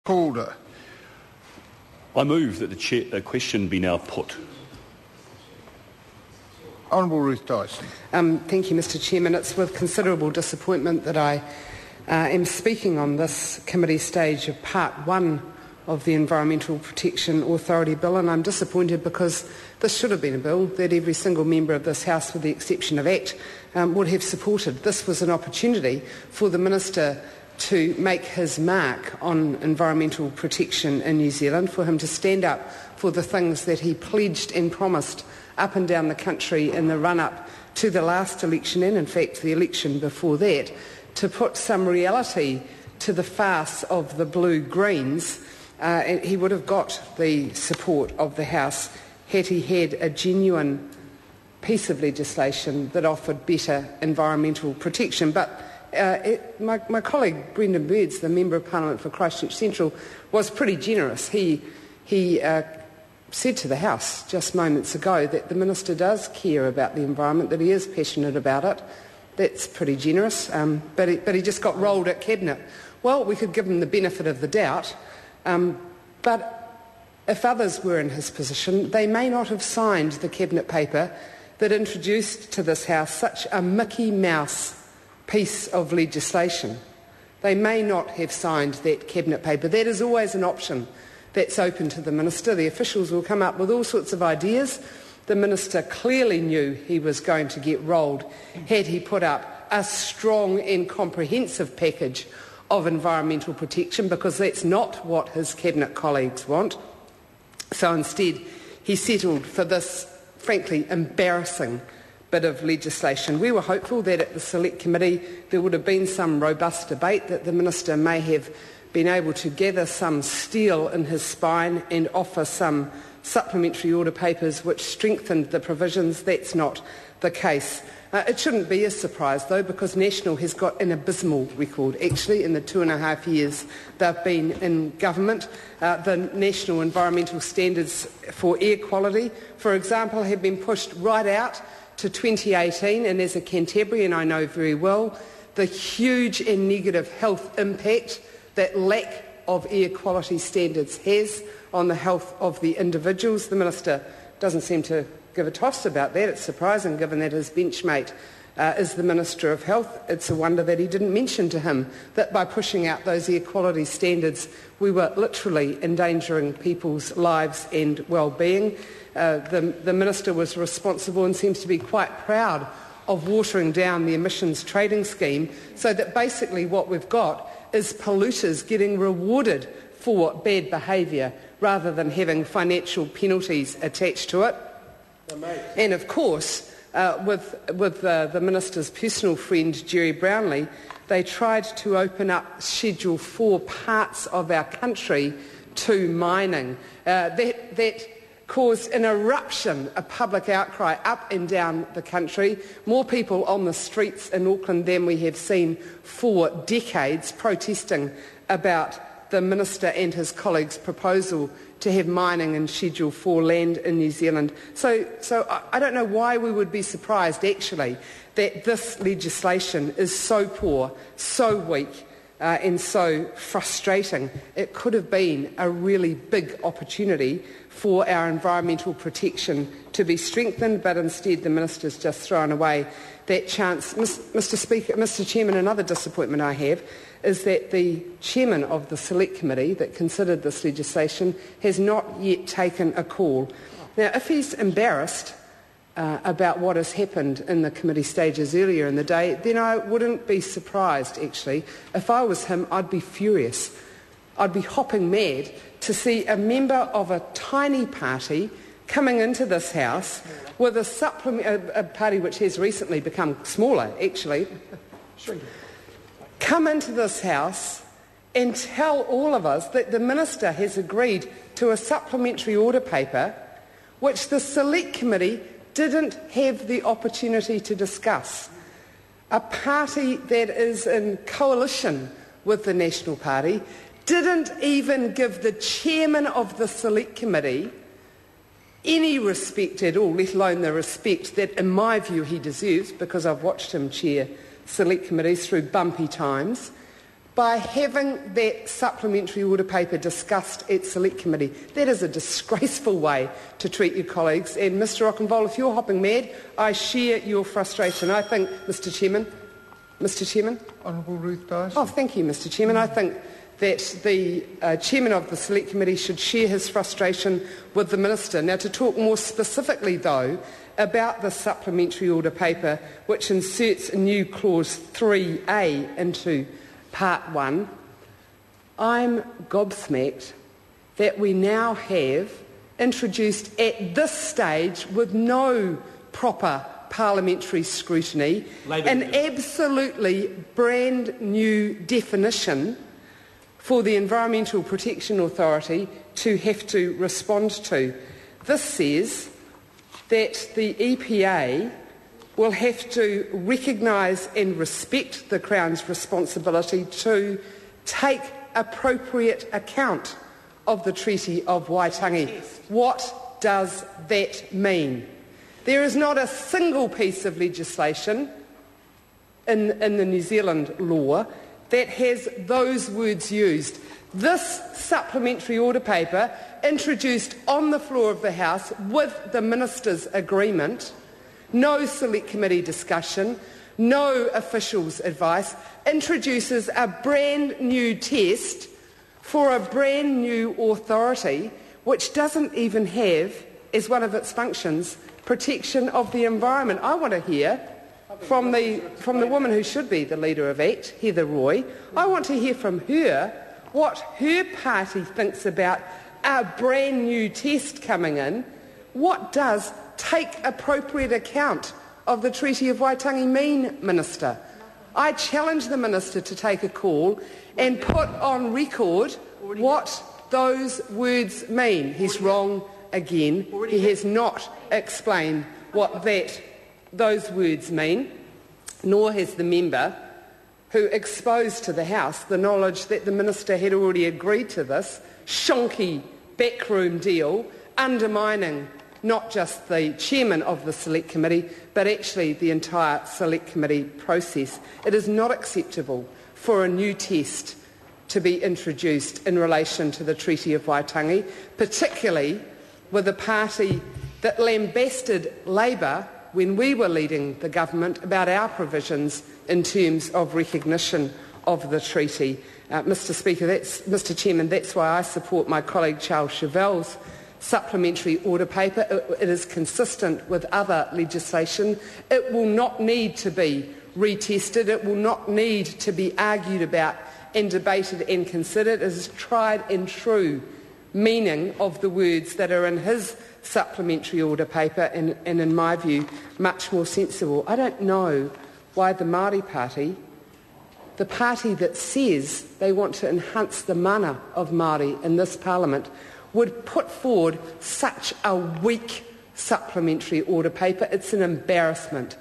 Order. I move that the question be now put. Honourable Ruth Dyson. Thank you, Mr Chairman. It's with considerable disappointment that I am speaking on this committee stage of Part 1 of the Environmental Protection Authority Bill, and I'm disappointed because this should have been a bill that every single member of this House, with the exception of ACT, would have supported. This was an opportunity for the Minister to make his mark on environmental protection in New Zealand, for him to stand up for the things that he pledged and promised up and down the country in the run-up to the last election and, in fact, the election before that, to put some reality to the farce of the Blue-Greens. He would have got the support of the House had he had a genuine piece of legislation that offered better environmental protection. But my colleague Brendan Birds, the Member of Parliament for Christchurch Central, was pretty generous. He said to the House just moments ago that the Minister does care about the environment, that he is passionate about it. That's pretty generous, but he just got rolled at Cabinet. Well, we could give him the benefit of the doubt, but if others were in his position, they may not have signed the Cabinet paper that introduced to this House such a Mickey Mouse piece of legislation. They may not have signed that Cabinet paper. That is always an option that's open to the Minister. The officials will come up with all sorts of ideas. The Minister clearly knew he was going to get rolled had he put up a strong and comprehensive package of environmental protection, because that's not what his Cabinet colleagues want. So instead, he settled for this, frankly, embarrassing bit of legislation. We were hopeful that at the Select Committee there would have been some robust debate, that the Minister may have been able to gather some steel in his spine and offer some supplementary order papers which strengthened the provisions. That's not the case. It shouldn't be a surprise, though, because National has got an abysmal record, actually, in the 2.5 years they've been in government. The national environmental standards for air quality, for example, have been pushed right out to 2018, and as a Cantabrian I know very well the huge and negative health impact that lack of air quality standards has on the health of the individuals. The Minister doesn't seem to give a toss about that. It's surprising, given that his benchmate is the Minister of Health. It's a wonder that he didn't mention to him that by pushing out those air quality standards we were literally endangering people's lives and well-being. The Minister was responsible and seems to be quite proud of watering down the emissions trading scheme, so that basically what we've got is polluters getting rewarded for bad behaviour rather than having financial penalties attached to it. And of course, with the Minister's personal friend Jerry Brownlee, they tried to open up Schedule 4 parts of our country to mining. That caused an eruption, a public outcry up and down the country. More people on the streets in Auckland than we have seen for decades, protesting about the Minister and his colleagues' proposal to have mining in Schedule 4 land in New Zealand. So I don't know why we would be surprised, actually, that this legislation is so poor, so weak, and so frustrating. It could have been a really big opportunity for our environmental protection to be strengthened, but instead the Minister's just thrown away that chance. Mr Chairman, another disappointment I have is that the Chairman of the Select Committee that considered this legislation has not yet taken a call. Now, if he's embarrassed about what has happened in the committee stages earlier in the day, then I wouldn't be surprised, actually. If I was him, I'd be furious. I'd be hopping mad to see a member of a tiny party coming into this House with a party which has recently become smaller, actually, come into this House and tell all of us that the Minister has agreed to a supplementary order paper which the Select Committee didn't have the opportunity to discuss. A party that is in coalition with the National Party didn't even give the Chairman of the Select Committee any respect at all, let alone the respect that, in my view, he deserves, because I've watched him chair Select Committees through bumpy times. by having that supplementary order paper discussed at Select Committee. That is a disgraceful way to treat your colleagues. And Mr Rockenvoll, if you're hopping mad, I share your frustration. I think, Mr Chairman. Honourable Ruth Dyson. Oh, thank you, Mr Chairman. I think that the Chairman of the Select Committee should share his frustration with the Minister. Now, to talk more specifically, though, about the supplementary order paper, which inserts a new clause 3A into Part 1, I'm gobsmacked that we now have introduced at this stage, with no proper parliamentary scrutiny, an absolutely brand new definition for the Environmental Protection Authority to have to respond to. This says that the EPA will have to recognise and respect the Crown's responsibility to take appropriate account of the Treaty of Waitangi. What does that mean? There is not a single piece of legislation in the New Zealand law that has those words used. This supplementary order paper, introduced on the floor of the House with the Minister's agreement, no Select Committee discussion, no officials' advice, introduces a brand new test for a brand new authority which doesn't even have, as one of its functions, protection of the environment. I want to hear from the woman who should be the leader of ACT, Heather Roy. I want to hear from her what her party thinks about a brand new test coming in. What does take appropriate account of the Treaty of Waitangi mean, Minister? I challenge the Minister to take a call and put on record what those words mean. He's wrong again. He has not explained what those words mean, nor has the member who exposed to the House the knowledge that the Minister had already agreed to this shonky backroom deal, undermining not just the Chairman of the Select Committee, but actually the entire Select Committee process. It is not acceptable for a new test to be introduced in relation to the Treaty of Waitangi, particularly with a party that lambasted Labour when we were leading the government about our provisions in terms of recognition of the treaty. Mr Chairman, that's why I support my colleague Charles Chevelle's supplementary order paper. It is consistent with other legislation. It will not need to be retested. It will not need to be argued about and debated and considered. It is tried and true meaning of the words that are in his supplementary order paper and in my view, much more sensible. I don't know why the Māori Party, the party that says they want to enhance the mana of Māori in this Parliament, would put forward such a weak supplementary order paper. It's an embarrassment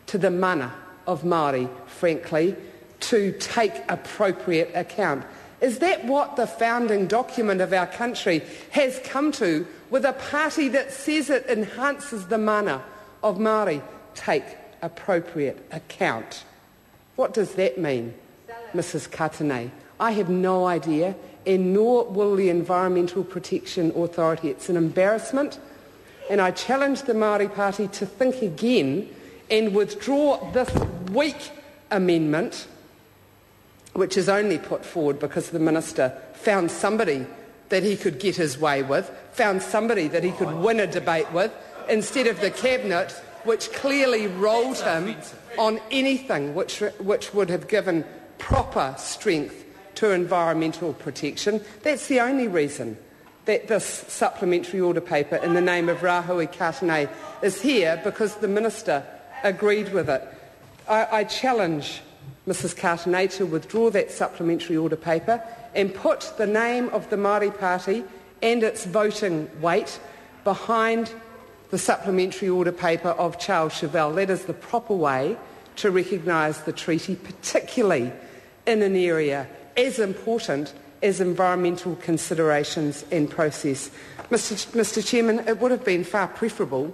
to the mana of Māori, frankly, to take appropriate account. Is that what the founding document of our country has come to, with a party that says it enhances the mana of Māori? Take appropriate account. What does that mean, Mrs Katanei? I have no idea, and nor will the Environmental Protection Authority. It's an embarrassment, and I challenge the Māori Party to think again and withdraw this weak amendment, which is only put forward because the Minister found somebody that he could get his way with, found somebody that he could win a debate with, instead of the Cabinet, which clearly rolled him on anything which would have given proper strength to environmental protection. That's the only reason that this supplementary order paper in the name of Rahui Katanei is here, because the Minister agreed with it. I challenge Mrs Katanei to withdraw that supplementary order paper and put the name of the Māori Party and its voting weight behind the supplementary order paper of Charles Chevelle. That is the proper way to recognise the treaty, particularly in an area as important as environmental considerations and process. Mr Chairman, it would have been far preferable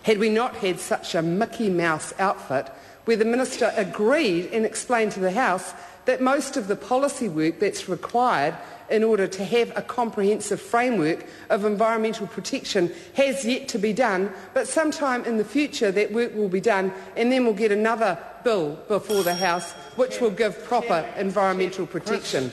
had we not had such a Mickey Mouse outfit where the Minister agreed and explained to the House that most of the policy work that's required in order to have a comprehensive framework of environmental protection has yet to be done, but sometime in the future that work will be done, and then we'll get another bill before the House which will give proper environmental protection.